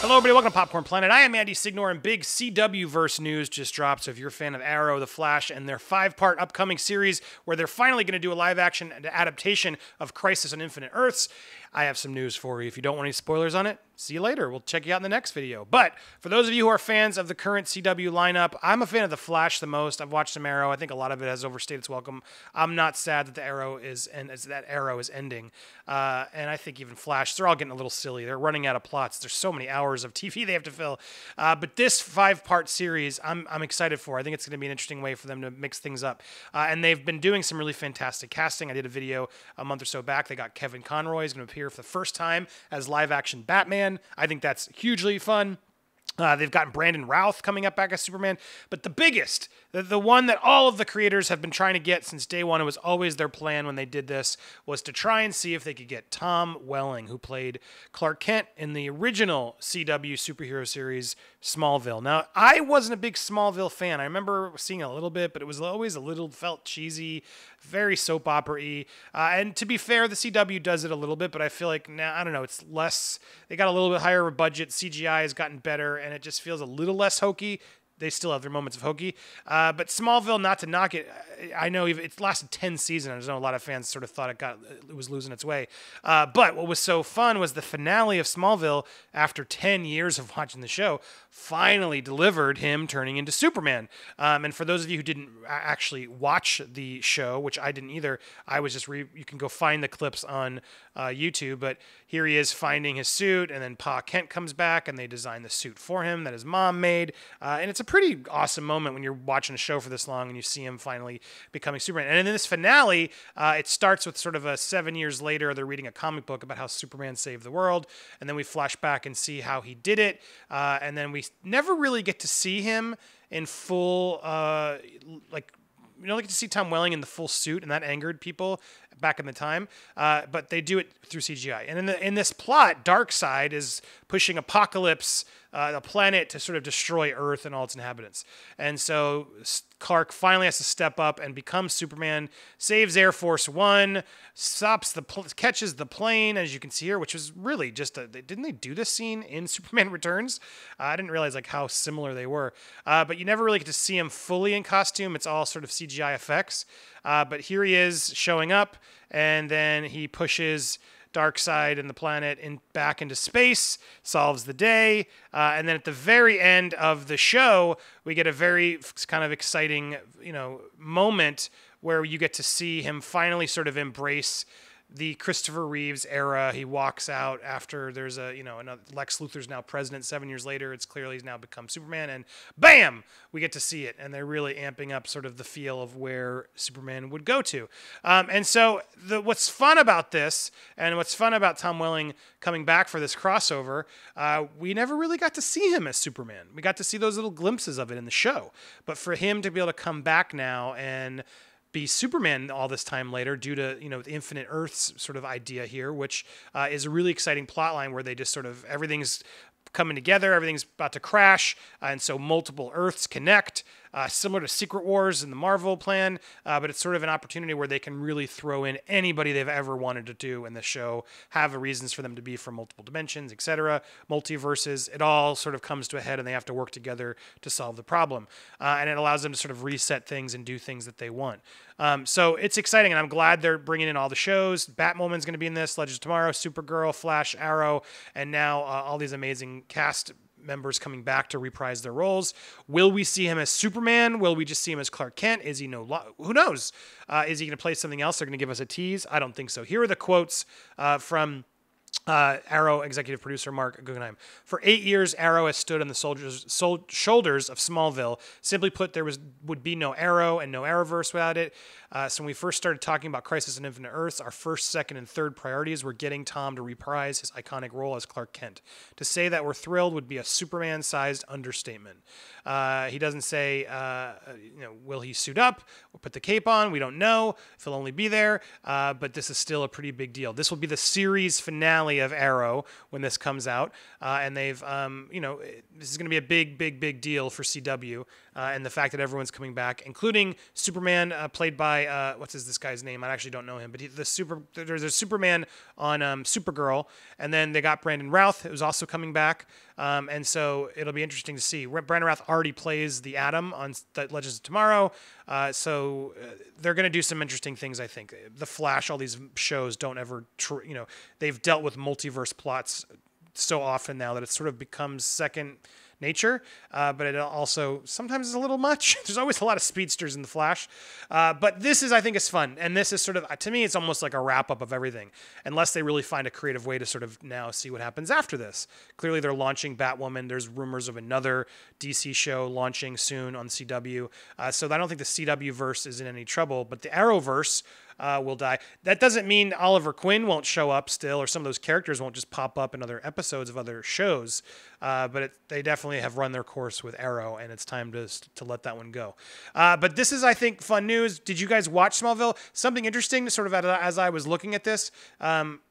Hello, everybody. Welcome to Popcorn Planet. I am Andy Signor, and big CW-verse news just dropped. So if you're a fan of Arrow, The Flash, and their 5-part upcoming series where they're finally going to do a live-action adaptation of Crisis on Infinite Earths, I have some news for you. If you don't want any spoilers on it, see you later. We'll check you out in the next video. But for those of you who are fans of the current CW lineup, I'm a fan of The Flash the most. I've watched some Arrow. I think a lot of it has overstayed its welcome. I'm not sad that the Arrow is ending. And I think even Flash, they're all getting a little silly. They're running out of plots. There's so many hours of TV they have to fill. But this 5-part series, I'm excited for. I think it's going to be an interesting way for them to mix things up. And they've been doing some really fantastic casting. I did a video a month or so back. They got Kevin Conroy. He's going to appear for the first time as live-action Batman. I think that's hugely fun. They've gotten Brandon Routh coming up back as Superman. But the biggest, the one that all of the creators have been trying to get since day one, it was always their plan when they did this, was to try and see if they could get Tom Welling, who played Clark Kent in the original CW superhero series, Smallville. Now, I wasn't a big Smallville fan. I remember seeing a little bit, but it was always felt cheesy, very soap opera-y. And to be fair, the CW does it a little bit, but I feel like now, I don't know, it's less, they got a little bit higher of a budget. CGI has gotten better, and it just feels a little less hokey. They still have their moments of hokey. But Smallville, not to knock it, I know it lasted 10 seasons. I know a lot of fans sort of thought it was losing its way. But what was so fun was the finale of Smallville, after 10 years of watching the show, finally delivered him turning into Superman. And for those of you who didn't actually watch the show, which I didn't either, I was just, you can go find the clips on YouTube, but here he is finding his suit, and then Pa Kent comes back, and they design the suit for him that his mom made. And it's a pretty awesome moment when you're watching a show for this long and you see him finally becoming Superman. And in this finale, it starts with sort of a 7 years later, they're reading a comic book about how Superman saved the world, and then we flash back and see how he did it, and then we never really get to see him in full, we don't get to see Tom Welling in the full suit, and that angered people back in the time. But they do it through CGI. And in this plot, Darkseid is pushing Apocalypse, the planet, to sort of destroy Earth and all its inhabitants. And so Clark finally has to step up and become Superman, saves Air Force One, catches the plane, as you can see here, which was really just didn't they do this scene in Superman Returns? I didn't realize how similar they were. But you never really get to see him fully in costume. It's all sort of CGI effects. But here he is showing up, and then he pushes Darkseid and the planet back into space, solves the day, and then at the very end of the show, we get a very kind of exciting, moment where you get to see him finally sort of embrace the Christopher Reeves era. He walks out after there's another Lex Luthor's now president 7 years later. It's clearly he's now become Superman, and bam, we get to see it. And they're really amping up sort of the feel of where Superman would go to. And so what's fun about this, and what's fun about Tom Welling coming back for this crossover, we never really got to see him as Superman. We got to see those little glimpses of it in the show. But for him to be able to come back now and be Superman all this time later, due to the Infinite Earths sort of idea here, which is a really exciting plot line where they just sort of everything's coming together, everything's about to crash, and so multiple Earths connect, similar to Secret Wars in the Marvel plan, but it's sort of an opportunity where they can really throw in anybody they've ever wanted to do in the show, have reasons for them to be from multiple dimensions, etc., multiverses. It all sort of comes to a head, and they have to work together to solve the problem, and it allows them to sort of reset things and do things that they want. So it's exciting, and I'm glad they're bringing in all the shows. Batwoman's going to be in this, Legends of Tomorrow, Supergirl, Flash, Arrow, and now all these amazing cast members coming back to reprise their roles. Will we see him as Superman? Will we just see him as Clark Kent? Is he who knows? Is he going to play something else? They're going to give us a tease? I don't think so. Here are the quotes from Arrow executive producer Mark Guggenheim. For 8 years, Arrow has stood on the shoulders of Smallville. Simply put, there would be no Arrow and no Arrowverse without it. So when we first started talking about Crisis on Infinite Earths, our first, second, and third priorities were getting Tom to reprise his iconic role as Clark Kent. To say that we're thrilled would be a Superman-sized understatement. He doesn't say, will he suit up or put the cape on? We don't know if he'll only be there, but this is still a pretty big deal. This will be the series finale finale of Arrow when this comes out, and they've, this is going to be a big deal for CW, and the fact that everyone's coming back, including Superman, played by this guy's name? I actually don't know him, but there's a Superman on Supergirl, and then they got Brandon Routh, who's also coming back, and so it'll be interesting to see. Brandon Routh already plays the Atom on Legends of Tomorrow, so they're going to do some interesting things, I think. The Flash, all these shows don't ever, they've dealt with multiverse plots so often now that it sort of becomes second nature, but it also sometimes is a little much. There's always a lot of speedsters in the Flash, but this I think is fun, and this is sort of, to me, it's almost like a wrap-up of everything, unless they really find a creative way to sort of now see what happens after this. Clearly, they're launching Batwoman. There's rumors of another DC show launching soon on CW, so I don't think the CW verse is in any trouble, but the Arrowverse will die. That doesn't mean Oliver Queen won't show up still, or some of those characters won't just pop up in other episodes of other shows, but they definitely have run their course with Arrow, and it's time to let that one go. But this is, I think, fun news. Did you guys watch Smallville? Something interesting, sort of as I was looking at this,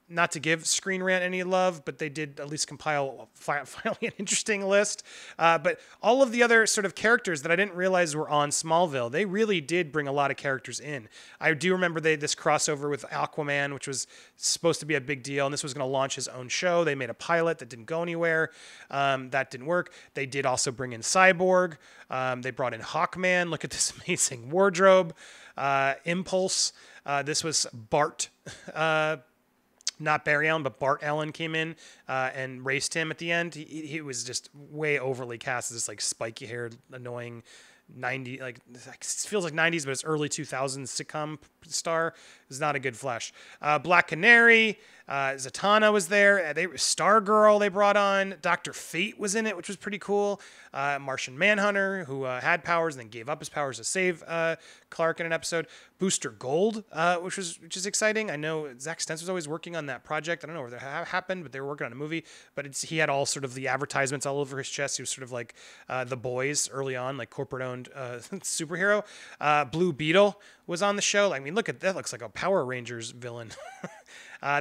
not to give Screen Rant any love, but they did at least compile finally an interesting list. But all of the other sort of characters that I didn't realize were on Smallville, they really did bring a lot of characters in. I do remember this crossover with Aquaman, which was supposed to be a big deal, and this was going to launch his own show. They made a pilot that didn't go anywhere. That didn't work. They did also bring in Cyborg. They brought in Hawkman. Look at this amazing wardrobe. Impulse. This was Bart. Not Barry Allen, but Bart Allen came in and raced him at the end. He was just way overly cast as this like spiky-haired, annoying 90, like it feels like 90s, but it's early 2000s sitcom star. It's not a good Flash. Black Canary, Zatanna was there. Stargirl they brought on. Dr. Fate was in it, which was pretty cool. Martian Manhunter, who had powers and then gave up his powers to save Clark in an episode. Booster Gold, which is exciting. I know Zack Spencer's always working on that project. I don't know where that happened, but they were working on a movie. But he had all sort of the advertisements all over his chest. He was sort of like The Boys early on, like corporate-owned superhero. Blue Beetle was on the show. I mean, look at that. Looks like a Power Rangers villain.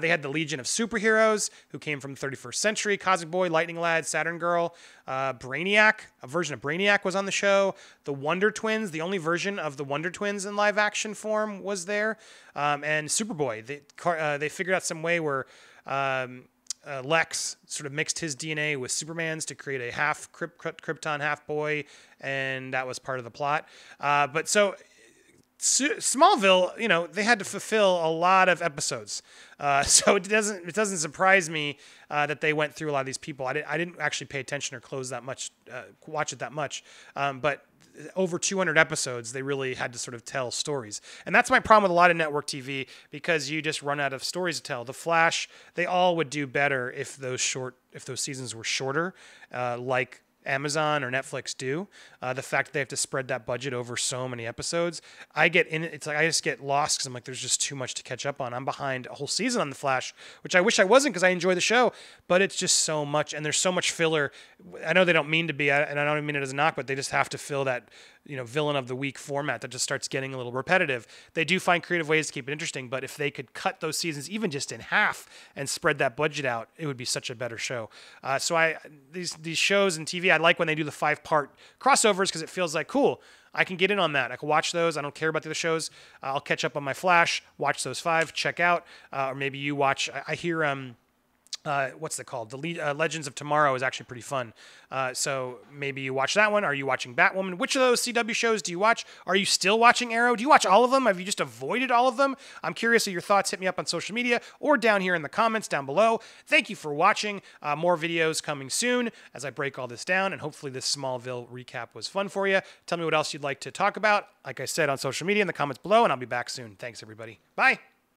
They had the Legion of Superheroes, who came from the 31st century. Cosmic Boy, Lightning Lad, Saturn Girl, Brainiac. A version of Brainiac was on the show. The Wonder Twins, the only version of the Wonder Twins in live action form, was there. And Superboy. They figured out some way where Lex sort of mixed his DNA with Superman's to create a half Krypton, half boy, and that was part of the plot. But so Smallville, they had to fulfill a lot of episodes, so it doesn't surprise me that they went through a lot of these people. I didn't actually pay attention or watch it that much, but over 200 episodes, they really had to sort of tell stories, and that's my problem with a lot of network TV, because you just run out of stories to tell. The Flash, they all would do better if those seasons were shorter, like Amazon or Netflix do. The fact that they have to spread that budget over so many episodes, it's like I just get lost because I'm like, there's just too much to catch up on. I'm behind a whole season on The Flash, which I wish I wasn't because I enjoy the show, but it's just so much, and there's so much filler. I know they don't mean to be, and I don't mean it as a knock, but they just have to fill that villain of the week format that just starts getting a little repetitive. They do find creative ways to keep it interesting, but if they could cut those seasons even just in half and spread that budget out, it would be such a better show. So these shows and TV, I like when they do the 5-part crossovers because it feels like, cool, I can get in on that. I can watch those. I don't care about the other shows. I'll catch up on my Flash, watch those 5, check out, or maybe you watch. I hear what's it called? The Legends of Tomorrow is actually pretty fun. So maybe you watch that one. Are you watching Batwoman? Which of those CW shows do you watch? Are you still watching Arrow? Do you watch all of them? Have you just avoided all of them? I'm curious of your thoughts. Hit me up on social media or down here in the comments down below. Thank you for watching. More videos coming soon as I break all this down, and hopefully this Smallville recap was fun for you. Tell me what else you'd like to talk about. Like I said, on social media in the comments below, and I'll be back soon. Thanks, everybody. Bye.